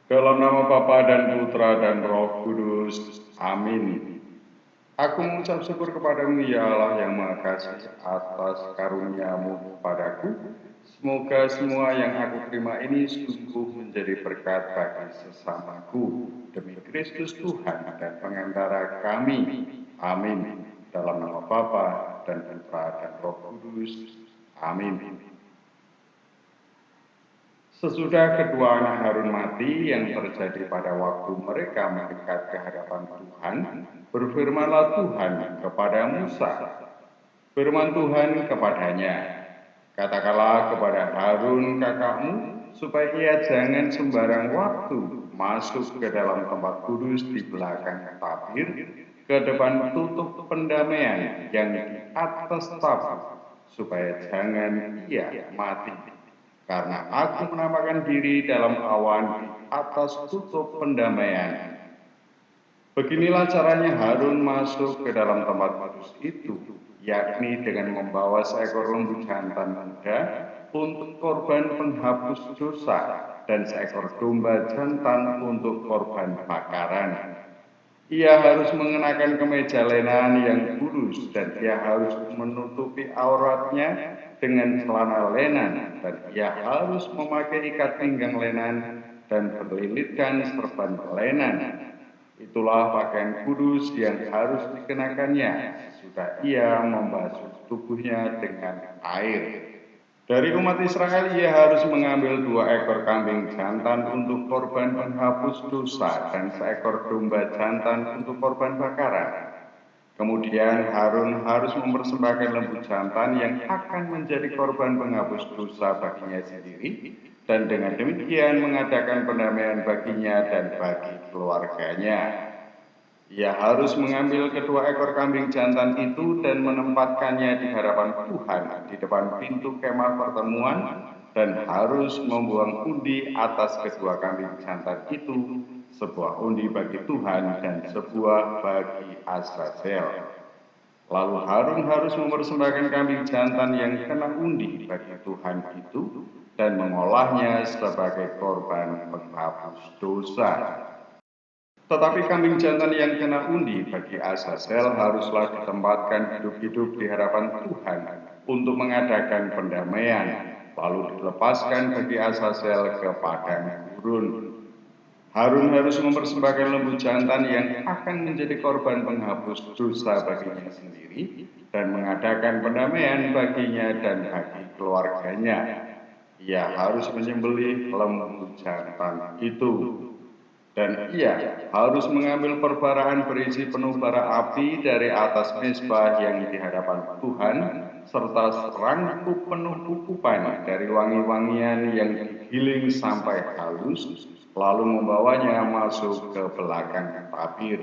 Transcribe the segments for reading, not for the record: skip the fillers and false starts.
Dalam nama Bapa dan Putra dan Roh Kudus. Amin. Aku mengucap syukur kepadamu ya Allah yang Maha Kasih atas karuniamu kepadaku. Semoga semua yang aku terima ini sungguh menjadi berkat bagi sesamaku. Demi Kristus Tuhan dan pengantara kami. Amin. Dalam nama Bapa dan Putra dan Roh Kudus. Amin. Sesudah kedua anak Harun mati yang terjadi pada waktu mereka mendekat ke hadapan Tuhan, berfirmanlah Tuhan kepada Musa. Firman Tuhan kepadanya, katakanlah kepada Harun kakakmu, supaya ia jangan sembarang waktu masuk ke dalam tempat kudus di belakang tabir, ke depan tutup pendamaian yang di atas tabir, supaya jangan ia mati. Karena aku menampakkan diri dalam awan di atas tutup pendamaian. Beginilah caranya Harun masuk ke dalam tempat kudus itu, yakni dengan membawa seekor lembu jantan muda untuk korban penghapus dosa dan seekor domba jantan untuk korban bakaran. Ia harus mengenakan kemeja lenan yang kudus dan ia harus menutupi auratnya dengan celana lenan dan ia harus memakai ikat pinggang lenan dan berlilitkan serban lenan. Itulah pakaian kudus yang harus dikenakannya sesudah ia membasuh tubuhnya dengan air. Dari umat Israel ia harus mengambil 2 ekor kambing jantan untuk korban penghapus dosa dan seekor domba jantan untuk korban bakaran. Kemudian Harun harus mempersembahkan lembu jantan yang akan menjadi korban penghapus dosa baginya sendiri dan dengan demikian mengadakan pendamaian baginya dan bagi keluarganya. Ia harus mengambil kedua ekor kambing jantan itu dan menempatkannya di hadapan Tuhan di depan pintu kemah pertemuan dan harus membuang undi atas kedua kambing jantan itu, sebuah undi bagi Tuhan dan sebuah bagi Azazel. Lalu Harun harus mempersembahkan kambing jantan yang kena undi bagi Tuhan itu dan mengolahnya sebagai korban penghapus dosa. Tetapi kambing jantan yang kena undi bagi Azazel haruslah ditempatkan hidup-hidup di hadapan Tuhan untuk mengadakan pendamaian, lalu dilepaskan bagi Azazel ke padang gurun. Harun harus mempersembahkan lembu jantan yang akan menjadi korban penghapus dosa baginya sendiri dan mengadakan pendamaian baginya dan bagi keluarganya. Ia harus menyembelih lembu jantan itu. Dan ia harus mengambil perbaraan berisi penuh bara api dari atas mezbah yang di hadapan Tuhan, serta serangkup penuh kukupan dari wangi-wangian yang digiling sampai halus, lalu membawanya masuk ke belakang tabir.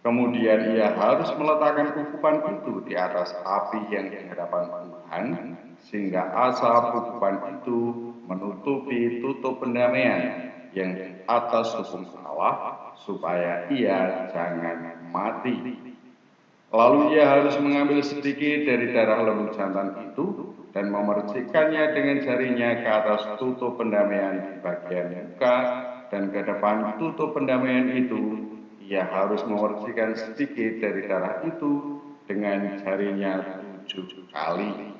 Kemudian ia harus meletakkan kukupan itu di atas api yang di hadapan Tuhan, sehingga asap kukupan itu menutupi tutup pendamaian yang di atas tubuh Allah, supaya ia jangan mati. Lalu ia harus mengambil sedikit dari darah lembu jantan itu dan memercikkannya dengan jarinya ke atas tutup pendamaian di bagian muka dan ke depan tutup pendamaian itu. Ia harus memercikkan sedikit dari darah itu dengan jarinya 7 kali.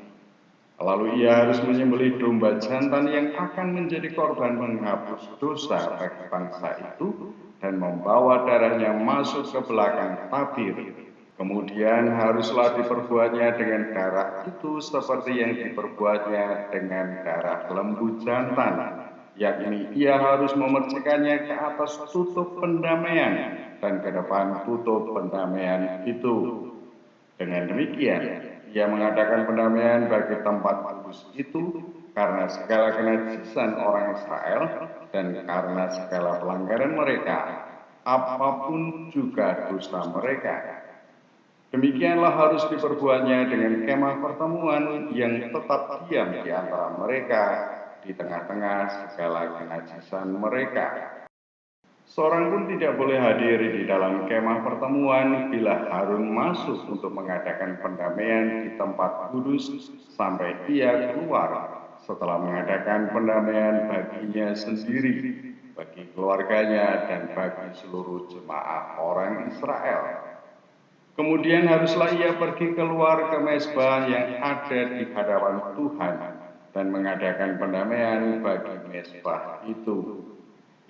Lalu ia harus menyembelih domba jantan yang akan menjadi korban penghapus dosa bagi bangsa itu dan membawa darahnya masuk ke belakang tabir. Kemudian haruslah diperbuatnya dengan darah itu seperti yang diperbuatnya dengan darah lembu jantan, yakni ia harus memercikannya ke atas tutup pendamaian dan ke depan tutup pendamaian itu. Dengan demikian, ia mengadakan pendamaian bagi tempat kudus itu karena segala kenajisan orang Israel dan karena segala pelanggaran mereka, apapun juga dosa mereka. Demikianlah harus diperbuatnya dengan kemah pertemuan yang tetap diam di antara mereka di tengah-tengah segala kenajisan mereka. Seorang pun tidak boleh hadir di dalam kemah pertemuan bila Harun masuk untuk mengadakan pendamaian di tempat kudus sampai ia keluar setelah mengadakan pendamaian baginya sendiri. bagi keluarganya, dan bagi seluruh jemaah orang Israel. Kemudian haruslah ia pergi keluar ke mezbah yang ada di hadapan Tuhan dan mengadakan pendamaian bagi mezbah itu.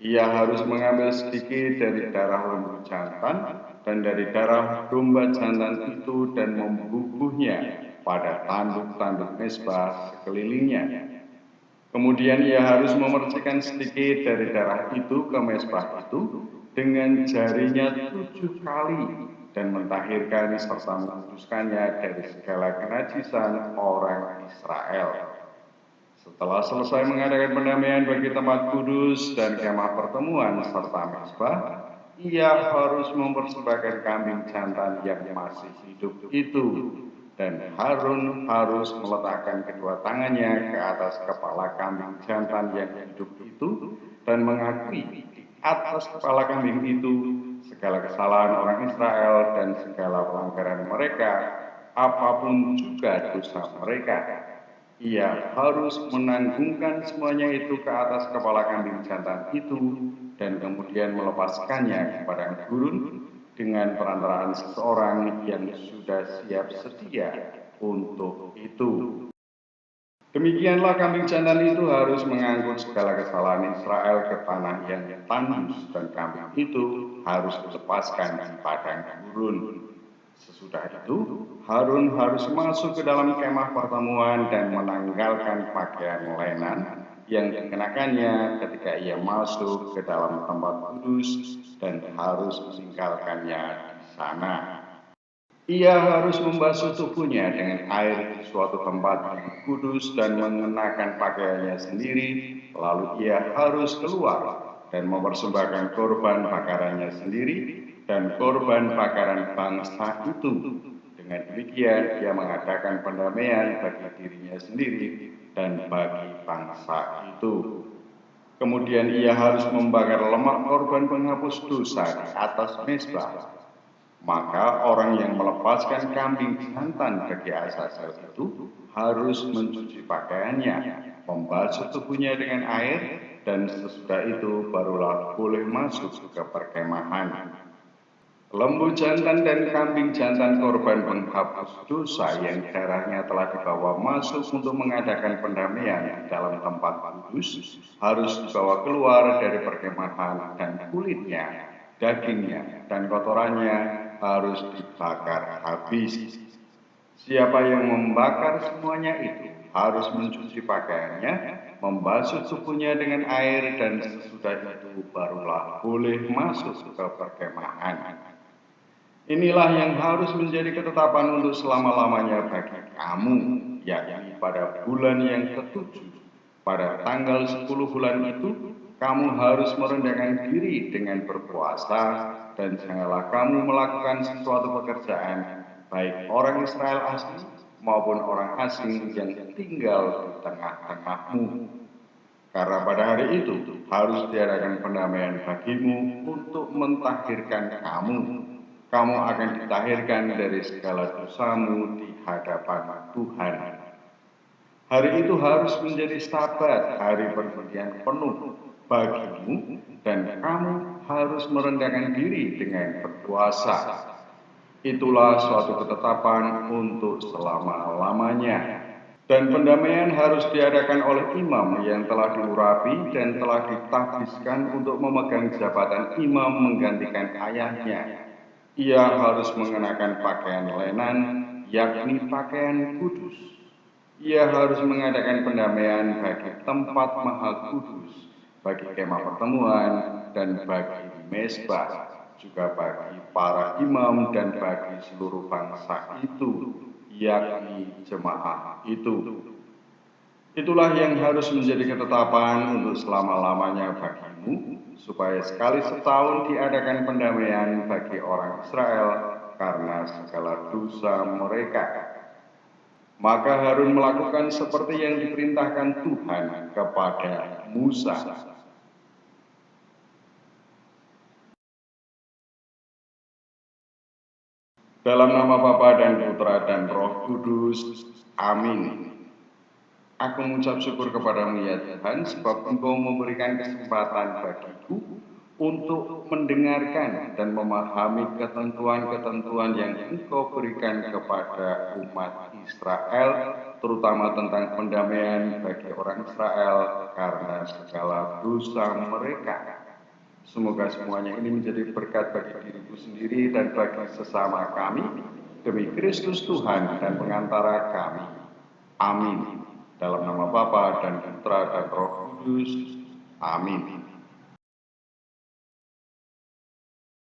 Ia harus mengambil sedikit dari darah lembu jantan dan dari darah domba jantan itu dan membubuhnya pada tanduk-tanduk mezbah sekelilingnya. Kemudian ia harus memercikan sedikit dari darah itu ke mezbah itu dengan jarinya 7 kali dan mentahirkan serta menguduskannya dari segala kenajisan orang Israel. Setelah selesai mengadakan pendamaian bagi tempat kudus dan kemah pertemuan serta mezbah, ia harus mempersembahkan kambing jantan yang masih hidup itu, dan Harun harus meletakkan kedua tangannya ke atas kepala kambing jantan yang hidup itu dan mengakui di atas kepala kambing itu segala kesalahan orang Israel dan segala pelanggaran mereka, apapun juga dosa mereka. Ia harus menanggungkan semuanya itu ke atas kepala kambing jantan itu dan kemudian melepaskannya ke padang gurun dengan perantaraan seseorang yang sudah siap sedia untuk itu. Demikianlah kambing jantan itu harus mengangkut segala kesalahan Israel ke tanah yang tandus dan kambing itu harus dilepaskan di padang gurun. Sesudah itu, Harun harus masuk ke dalam kemah pertemuan dan menanggalkan pakaian lenan yang dikenakannya ketika ia masuk ke dalam tempat kudus dan harus meninggalkannya di sana. Ia harus membasuh tubuhnya dengan air di suatu tempat yang kudus dan mengenakan pakaiannya sendiri, lalu ia harus keluar dan mempersembahkan korban bakarannya sendiri dan korban bakaran bangsa itu. Dengan demikian, ia mengadakan pendamaian bagi dirinya sendiri dan bagi bangsa itu. Kemudian ia harus membakar lemak korban penghapus dosa di atas mezbah. Maka orang yang melepaskan kambing jantan bagi Azazel itu harus mencuci pakaiannya, membasuh tubuhnya dengan air, dan sesudah itu barulah boleh masuk ke perkemahan. Lembu jantan dan kambing jantan korban penghapus dosa yang darahnya telah dibawa masuk untuk mengadakan pendamaian di dalam tempat kudus harus dibawa keluar dari perkemahan, dan kulitnya, dagingnya, dan kotorannya harus dibakar habis. Siapa yang membakar semuanya itu harus mencuci pakaiannya, membasuh tubuhnya dengan air, dan sesudah itu barulah boleh masuk ke perkemahan. Inilah yang harus menjadi ketetapan untuk selama-lamanya bagi kamu, yakni pada bulan yang ketujuh. Pada tanggal 10 bulan itu, kamu harus merendahkan diri dengan berpuasa, dan janganlah kamu melakukan sesuatu pekerjaan, baik orang Israel asli maupun orang asing yang tinggal di tengah-tengahmu. Karena pada hari itu harus diadakan pendamaian bagimu untuk mentahirkan kamu. Kamu akan ditahirkan dari segala dosamu di hadapan Tuhan. Hari itu harus menjadi Sabat, hari pergantian penuh bagimu, dan kamu harus merendahkan diri dengan berpuasa. Itulah suatu ketetapan untuk selama-lamanya. Dan pendamaian harus diadakan oleh imam yang telah diurapi dan telah ditahbiskan untuk memegang jabatan imam menggantikan ayahnya. Ia harus mengenakan pakaian lenan, yakni pakaian kudus. Ia harus mengadakan pendamaian bagi tempat maha kudus, bagi kemah pertemuan, dan bagi mezbah, juga bagi para imam dan bagi seluruh bangsa itu, yakni jemaah itu. Itulah yang harus menjadi ketetapan untuk selama-lamanya bagimu, supaya sekali setahun diadakan pendamaian bagi orang Israel karena segala dosa mereka. Maka Harun melakukan seperti yang diperintahkan Tuhan kepada Musa. Dalam nama Bapa dan Putra dan Roh Kudus. Amin. Aku mengucap syukur kepadamu ya Tuhan, sebab Engkau memberikan kesempatan bagiku untuk mendengarkan dan memahami ketentuan-ketentuan yang Engkau berikan kepada umat Israel, terutama tentang pendamaian bagi orang Israel karena segala dosa mereka. Semoga semuanya ini menjadi berkat bagi diriku sendiri dan bagi sesama kami, demi Kristus Tuhan dan pengantara kami. Amin. Dalam nama Bapa dan Putra dan Roh Kudus. Amin.